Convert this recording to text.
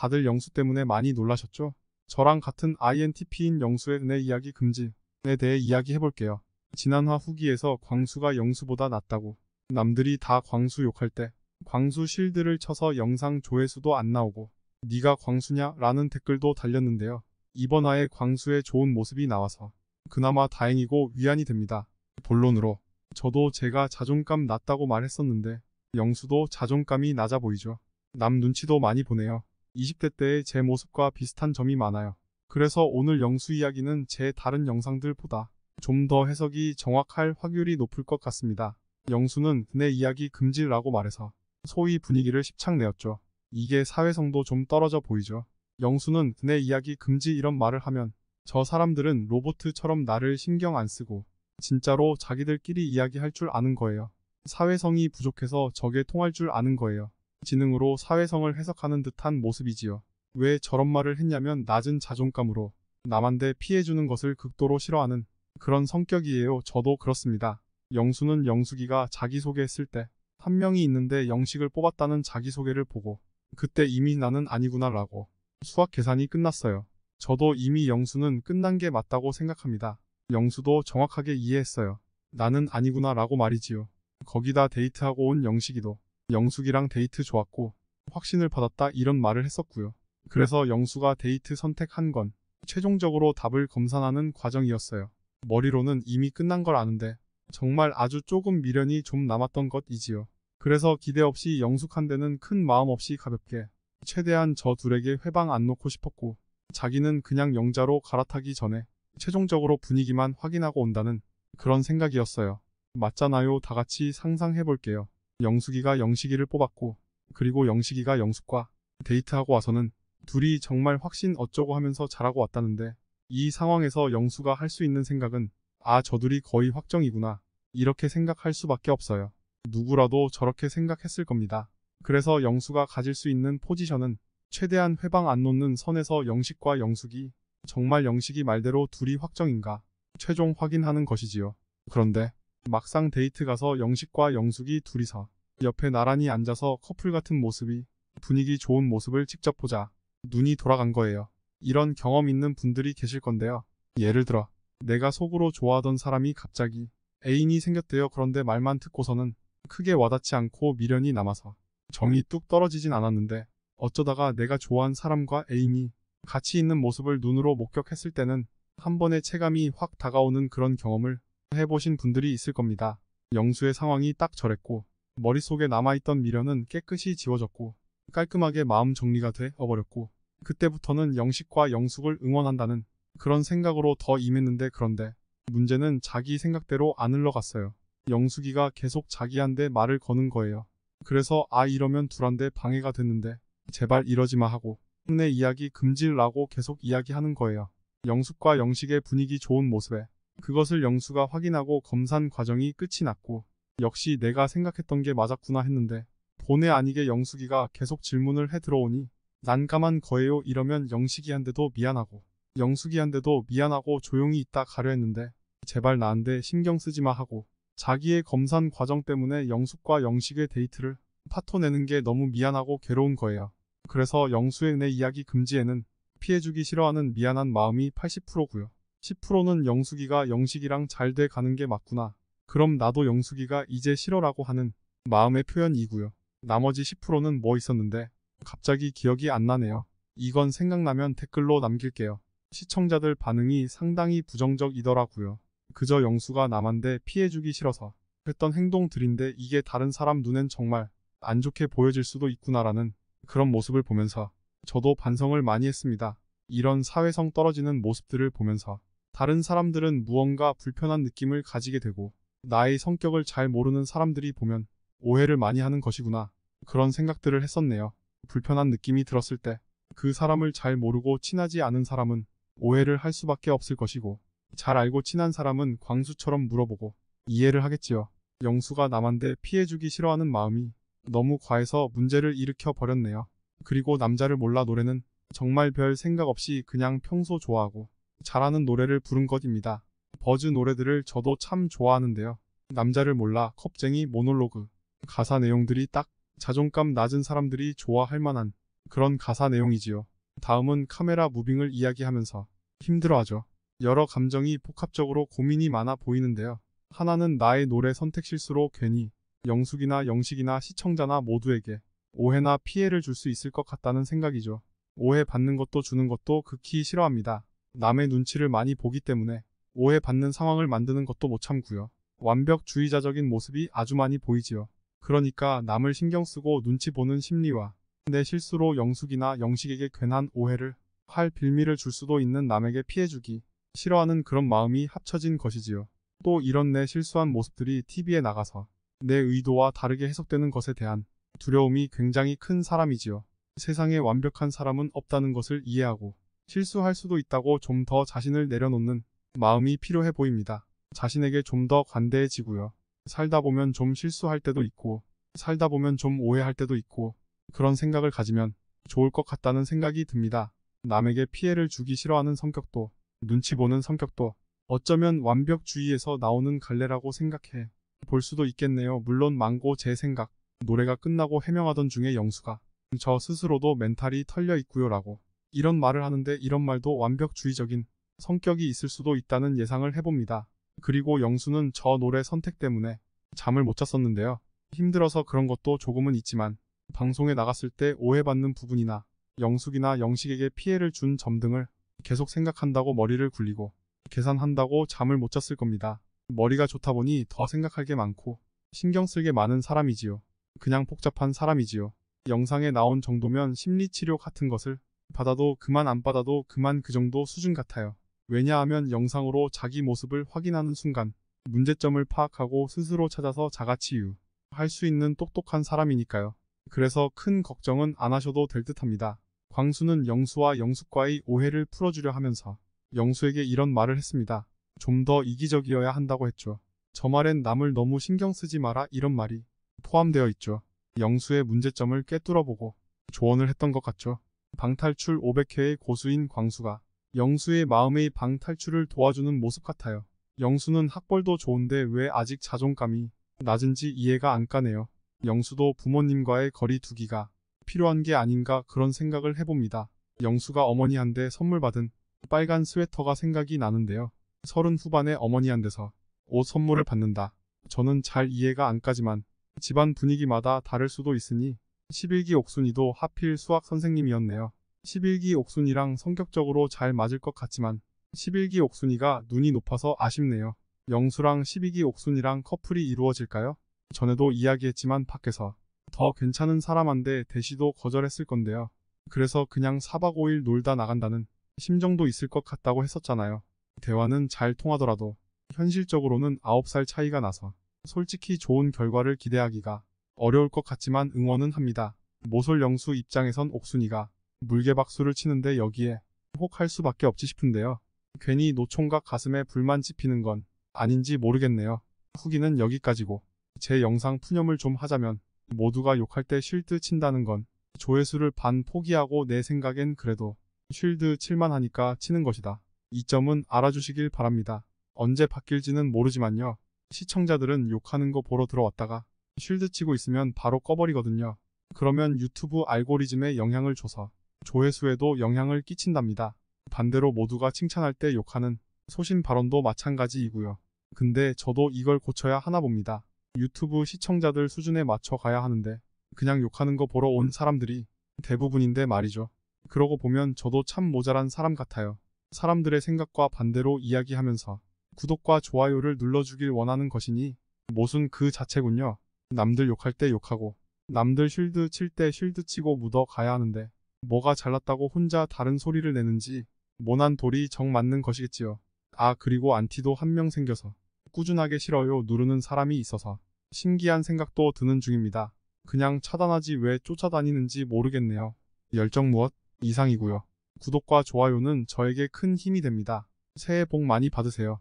다들 영수 때문에 많이 놀라셨죠? 저랑 같은 INTP인 영수의 은혜 이야기 금지에 대해 이야기해볼게요. 지난화 후기에서 광수가 영수보다 낫다고 남들이 다 광수 욕할 때 광수 실드를 쳐서 영상 조회수도 안 나오고 네가 광수냐? 라는 댓글도 달렸는데요. 이번 화에 광수의 좋은 모습이 나와서 그나마 다행이고 위안이 됩니다. 본론으로 저도 제가 자존감 낮다고 말했었는데 영수도 자존감이 낮아 보이죠. 남 눈치도 많이 보네요. 20대 때의 제 모습과 비슷한 점이 많아요. 그래서 오늘 영수 이야기는 제 다른 영상들보다 좀 더 해석이 정확할 확률이 높을 것 같습니다. 영수는 내 이야기 금지라고 말해서 소위 분위기를 십창내었죠. 이게 사회성도 좀 떨어져 보이죠. 영수는 내 이야기 금지 이런 말을 하면 저 사람들은 로봇처럼 나를 신경 안 쓰고 진짜로 자기들끼리 이야기할 줄 아는 거예요. 사회성이 부족해서 적에 통할 줄 아는 거예요. 지능으로 사회성을 해석하는 듯한 모습이지요. 왜 저런 말을 했냐면 낮은 자존감으로 남한테 피해주는 것을 극도로 싫어하는 그런 성격이에요. 저도 그렇습니다. 영수는 영숙이가 자기소개했을 때 한 명이 있는데 영식을 뽑았다는 자기소개를 보고 그때 이미 나는 아니구나 라고 수학 계산이 끝났어요. 저도 이미 영수는 끝난 게 맞다고 생각합니다. 영수도 정확하게 이해했어요. 나는 아니구나 라고 말이지요. 거기다 데이트하고 온 영식이도 영숙이랑 데이트 좋았고 확신을 받았다 이런 말을 했었고요. 그래서 영수가 데이트 선택한 건 최종적으로 답을 검산하는 과정이었어요. 머리로는 이미 끝난 걸 아는데 정말 아주 조금 미련이 좀 남았던 것이지요. 그래서 기대 없이 영숙한테는 큰 마음 없이 가볍게 최대한 저 둘에게 회방 안 놓고 싶었고 자기는 그냥 영자로 갈아타기 전에 최종적으로 분위기만 확인하고 온다는 그런 생각이었어요. 맞잖아요. 다같이 상상해볼게요. 영숙이가 영식이를 뽑았고 그리고 영식이가 영숙과 데이트하고 와서는 둘이 정말 확신 어쩌고 하면서 잘하고 왔다는데 이 상황에서 영수가 할 수 있는 생각은 아, 저 둘이 거의 확정이구나 이렇게 생각할 수밖에 없어요. 누구라도 저렇게 생각했을 겁니다. 그래서 영수가 가질 수 있는 포지션은 최대한 회방 안 놓는 선에서 영식과 영숙이 정말 영식이 말대로 둘이 확정인가 최종 확인하는 것이지요. 그런데 막상 데이트 가서 영식과 영숙이 둘이서 옆에 나란히 앉아서 커플 같은 모습이 분위기 좋은 모습을 직접 보자 눈이 돌아간 거예요. 이런 경험 있는 분들이 계실 건데요. 예를 들어 내가 속으로 좋아하던 사람이 갑자기 애인이 생겼대요. 그런데 말만 듣고서는 크게 와닿지 않고 미련이 남아서 정이 뚝 떨어지진 않았는데 어쩌다가 내가 좋아한 사람과 애인이 같이 있는 모습을 눈으로 목격했을 때는 한 번에 체감이 확 다가오는 그런 경험을 해보신 분들이 있을 겁니다. 영수의 상황이 딱 저랬고 머릿속에 남아있던 미련은 깨끗이 지워졌고 깔끔하게 마음 정리가 되어버렸고 그때부터는 영식과 영숙을 응원한다는 그런 생각으로 더 임했는데 그런데 문제는 자기 생각대로 안 흘러갔어요. 영숙이가 계속 자기한테 말을 거는 거예요. 그래서 아 이러면 둘한테 방해가 됐는데 제발 이러지마 하고 내 이야기 금지라고 계속 이야기하는 거예요. 영숙과 영식의 분위기 좋은 모습에 그것을 영수가 확인하고 검산 과정이 끝이 났고 역시 내가 생각했던 게 맞았구나 했는데 본의 아니게 영숙이가 계속 질문을 해 들어오니 난감한 거예요. 이러면 영식이한테도 미안하고 영숙이한테도 미안하고 조용히 있다 가려 했는데 제발 나한테 신경 쓰지마 하고 자기의 검산 과정 때문에 영숙과 영식의 데이트를 파토내는 게 너무 미안하고 괴로운 거예요. 그래서 영수의 내 이야기 금지에는 피해주기 싫어하는 미안한 마음이 80%고요. 10%는 영숙이가 영식이랑 잘 돼 가는 게 맞구나. 그럼 나도 영숙이가 이제 싫어라고 하는 마음의 표현이고요. 나머지 10%는 뭐 있었는데 갑자기 기억이 안 나네요. 이건 생각나면 댓글로 남길게요. 시청자들 반응이 상당히 부정적이더라고요. 그저 영수가 남한테 피해주기 싫어서 했던 행동들인데 이게 다른 사람 눈엔 정말 안 좋게 보여질 수도 있구나라는 그런 모습을 보면서 저도 반성을 많이 했습니다. 이런 사회성 떨어지는 모습들을 보면서 다른 사람들은 무언가 불편한 느낌을 가지게 되고 나의 성격을 잘 모르는 사람들이 보면 오해를 많이 하는 것이구나 그런 생각들을 했었네요. 불편한 느낌이 들었을 때 그 사람을 잘 모르고 친하지 않은 사람은 오해를 할 수밖에 없을 것이고 잘 알고 친한 사람은 광수처럼 물어보고 이해를 하겠지요. 영수가 남한테 피해주기 싫어하는 마음이 너무 과해서 문제를 일으켜 버렸네요. 그리고 남자를 몰라 노래는 정말 별 생각 없이 그냥 평소 좋아하고 잘하는 노래를 부른 것입니다. 버즈 노래들을 저도 참 좋아하는데요. 남자를 몰라, 컵쟁이, 모놀로그 가사 내용들이 딱 자존감 낮은 사람들이 좋아할 만한 그런 가사 내용이지요. 다음은 카메라 무빙을 이야기하면서 힘들어하죠. 여러 감정이 복합적으로 고민이 많아 보이는데요. 하나는 나의 노래 선택 실수로 괜히 영숙이나 영식이나 시청자나 모두에게 오해나 피해를 줄 수 있을 것 같다는 생각이죠. 오해받는 것도 주는 것도 극히 싫어합니다. 남의 눈치를 많이 보기 때문에 오해받는 상황을 만드는 것도 못 참고요. 완벽주의자적인 모습이 아주 많이 보이지요. 그러니까 남을 신경 쓰고 눈치 보는 심리와 내 실수로 영숙이나 영식에게 괜한 오해를 할 빌미를 줄 수도 있는 남에게 피해주기 싫어하는 그런 마음이 합쳐진 것이지요. 또 이런 내 실수한 모습들이 TV에 나가서 내 의도와 다르게 해석되는 것에 대한 두려움이 굉장히 큰 사람이지요. 세상에 완벽한 사람은 없다는 것을 이해하고 실수할 수도 있다고 좀 더 자신을 내려놓는 마음이 필요해 보입니다. 자신에게 좀 더 관대해지고요. 살다 보면 좀 실수할 때도 있고 살다 보면 좀 오해할 때도 있고 그런 생각을 가지면 좋을 것 같다는 생각이 듭니다. 남에게 피해를 주기 싫어하는 성격도 눈치 보는 성격도 어쩌면 완벽주의에서 나오는 갈래라고 생각해 볼 수도 있겠네요. 물론 망고 제 생각 노래가 끝나고 해명하던 중에 영수가 저 스스로도 멘탈이 털려 있고요 라고 이런 말을 하는데 이런 말도 완벽주의적인 성격이 있을 수도 있다는 예상을 해봅니다. 그리고 영수는 저 노래 선택 때문에 잠을 못 잤었는데요. 힘들어서 그런 것도 조금은 있지만 방송에 나갔을 때 오해받는 부분이나 영숙이나 영식에게 피해를 준 점 등을 계속 생각한다고 머리를 굴리고 계산한다고 잠을 못 잤을 겁니다. 머리가 좋다 보니 더 생각할 게 많고 신경 쓸 게 많은 사람이지요. 그냥 복잡한 사람이지요. 영상에 나온 정도면 심리치료 같은 것을 받아도 그만 안 받아도 그만 그 정도 수준 같아요. 왜냐하면 영상으로 자기 모습을 확인하는 순간 문제점을 파악하고 스스로 찾아서 자가치유할 수 있는 똑똑한 사람이니까요. 그래서 큰 걱정은 안 하셔도 될 듯합니다. 광수는 영수와 영숙과의 오해를 풀어주려 하면서 영수에게 이런 말을 했습니다. 좀 더 이기적이어야 한다고 했죠. 저 말엔 남을 너무 신경 쓰지 마라 이런 말이 포함되어 있죠. 영수의 문제점을 꿰뚫어보고 조언을 했던 것 같죠. 방탈출 500회의 고수인 광수가 영수의 마음의 방탈출을 도와주는 모습 같아요. 영수는 학벌도 좋은데 왜 아직 자존감이 낮은지 이해가 안 가네요. 영수도 부모님과의 거리 두기가 필요한 게 아닌가 그런 생각을 해봅니다. 영수가 어머니한테 선물 받은 빨간 스웨터가 생각이 나는데요. 30 후반에 어머니한테서 옷 선물을 받는다. 저는 잘 이해가 안 가지만 집안 분위기마다 다를 수도 있으니 11기 옥순이도 하필 수학 선생님이었네요. 11기 옥순이랑 성격적으로 잘 맞을 것 같지만 11기 옥순이가 눈이 높아서 아쉽네요. 영수랑 12기 옥순이랑 커플이 이루어질까요? 전에도 이야기했지만 밖에서 더 괜찮은 사람한테 대시도 거절했을 건데요. 그래서 그냥 4박 5일 놀다 나간다는 심정도 있을 것 같다고 했었잖아요. 대화는 잘 통하더라도 현실적으로는 9살 차이가 나서 솔직히 좋은 결과를 기대하기가 어려울 것 같지만 응원은 합니다. 모솔 영수 입장에선 옥순이가 물개박수를 치는데 여기에 혹할 수밖에 없지 싶은데요. 괜히 노총각 가슴에 불만 지피는 건 아닌지 모르겠네요. 후기는 여기까지고 제 영상 푸념을 좀 하자면 모두가 욕할 때 쉴드 친다는 건 조회수를 반 포기하고 내 생각엔 그래도 쉴드 칠만 하니까 치는 것이다. 이 점은 알아주시길 바랍니다. 언제 바뀔지는 모르지만요. 시청자들은 욕하는 거 보러 들어왔다가 쉴드 치고 있으면 바로 꺼버리거든요. 그러면 유튜브 알고리즘에 영향을 줘서 조회수에도 영향을 끼친답니다. 반대로 모두가 칭찬할 때 욕하는 소신 발언도 마찬가지이고요. 근데 저도 이걸 고쳐야 하나 봅니다. 유튜브 시청자들 수준에 맞춰 가야 하는데 그냥 욕하는 거 보러 온 사람들이 대부분인데 말이죠. 그러고 보면 저도 참 모자란 사람 같아요. 사람들의 생각과 반대로 이야기하면서 구독과 좋아요를 눌러주길 원하는 것이니 모순 그 자체군요. 남들 욕할 때 욕하고 남들 쉴드 칠 때 쉴드 치고 묻어 가야 하는데 뭐가 잘났다고 혼자 다른 소리를 내는지 모난 돌이 정 맞는 것이겠지요. 아 그리고 안티도 한 명 생겨서 꾸준하게 싫어요 누르는 사람이 있어서 신기한 생각도 드는 중입니다. 그냥 차단하지 왜 쫓아다니는지 모르겠네요. 열정 무엇? 이상이고요. 구독과 좋아요는 저에게 큰 힘이 됩니다. 새해 복 많이 받으세요.